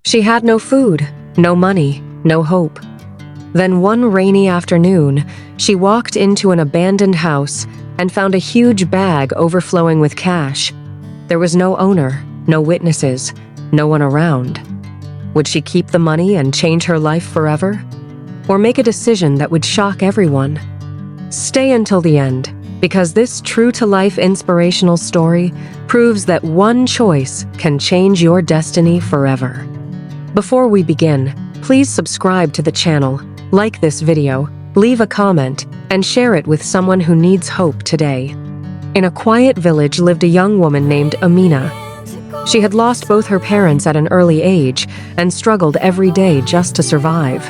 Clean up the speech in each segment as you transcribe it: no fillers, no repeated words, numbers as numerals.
She had no food, no money, no hope. Then one rainy afternoon, she walked into an abandoned house and found a huge bag overflowing with cash. There was no owner, no witnesses, no one around. Would she keep the money and change her life forever? Or make a decision that would shock everyone? Stay until the end, because this true-to-life inspirational story proves that one choice can change your destiny forever. Before we begin, please subscribe to the channel, like this video, leave a comment, and share it with someone who needs hope today. In a quiet village lived a young woman named Amina. She had lost both her parents at an early age and struggled every day just to survive.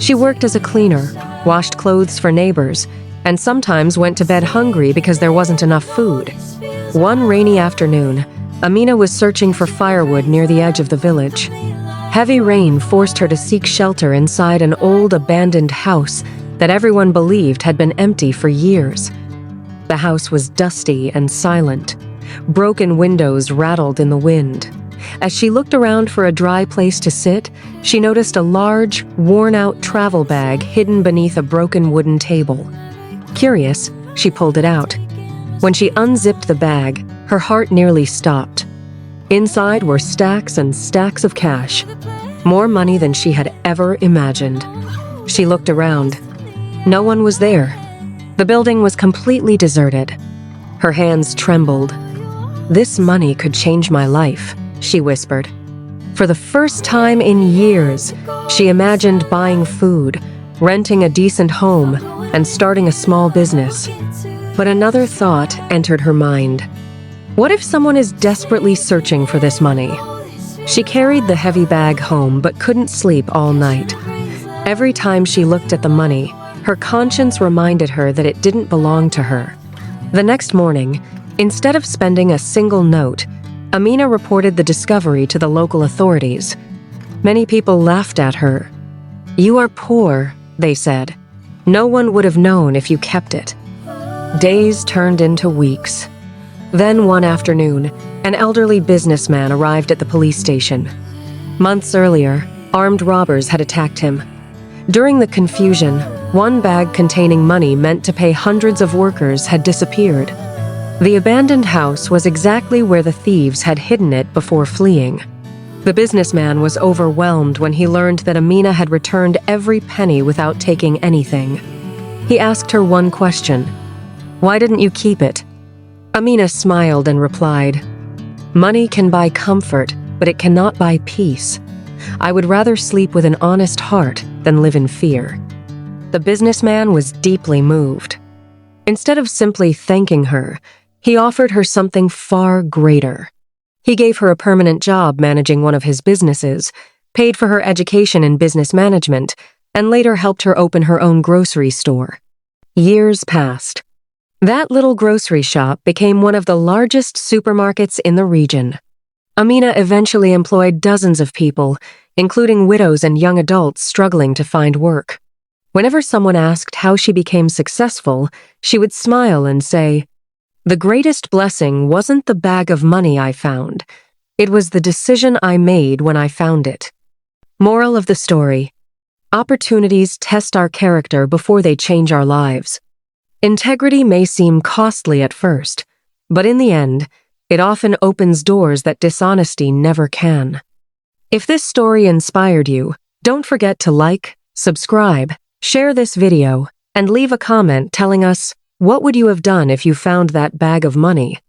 She worked as a cleaner, washed clothes for neighbors, and sometimes went to bed hungry because there wasn't enough food. One rainy afternoon, Amina was searching for firewood near the edge of the village. Heavy rain forced her to seek shelter inside an old abandoned house that everyone believed had been empty for years. The house was dusty and silent. Broken windows rattled in the wind. As she looked around for a dry place to sit, she noticed a large, worn-out travel bag hidden beneath a broken wooden table. Curious, she pulled it out. When she unzipped the bag, her heart nearly stopped. Inside were stacks and stacks of cash, more money than she had ever imagined. She looked around. No one was there. The building was completely deserted. Her hands trembled. "This money could change my life," she whispered. For the first time in years, she imagined buying food, renting a decent home, and starting a small business. But another thought entered her mind. What if someone is desperately searching for this money? She carried the heavy bag home but couldn't sleep all night. Every time she looked at the money, her conscience reminded her that it didn't belong to her. The next morning, instead of spending a single note, Amina reported the discovery to the local authorities. Many people laughed at her. "You are poor," they said. "No one would have known if you kept it." Days turned into weeks. Then one afternoon, an elderly businessman arrived at the police station. Months earlier, armed robbers had attacked him. During the confusion, one bag containing money meant to pay hundreds of workers had disappeared. The abandoned house was exactly where the thieves had hidden it before fleeing. The businessman was overwhelmed when he learned that Amina had returned every penny without taking anything. He asked her one question: "Why didn't you keep it?" Amina smiled and replied, "Money can buy comfort, but it cannot buy peace. I would rather sleep with an honest heart than live in fear." The businessman was deeply moved. Instead of simply thanking her, he offered her something far greater. He gave her a permanent job managing one of his businesses, paid for her education in business management, and later helped her open her own grocery store. Years passed. That little grocery shop became one of the largest supermarkets in the region. Amina eventually employed dozens of people, including widows and young adults struggling to find work. Whenever someone asked how she became successful, she would smile and say, "The greatest blessing wasn't the bag of money I found. It was the decision I made when I found it." Moral of the story: opportunities test our character before they change our lives. Integrity may seem costly at first, but in the end, it often opens doors that dishonesty never can. If this story inspired you, don't forget to like, subscribe, share this video, and leave a comment telling us, what would you have done if you found that bag of money?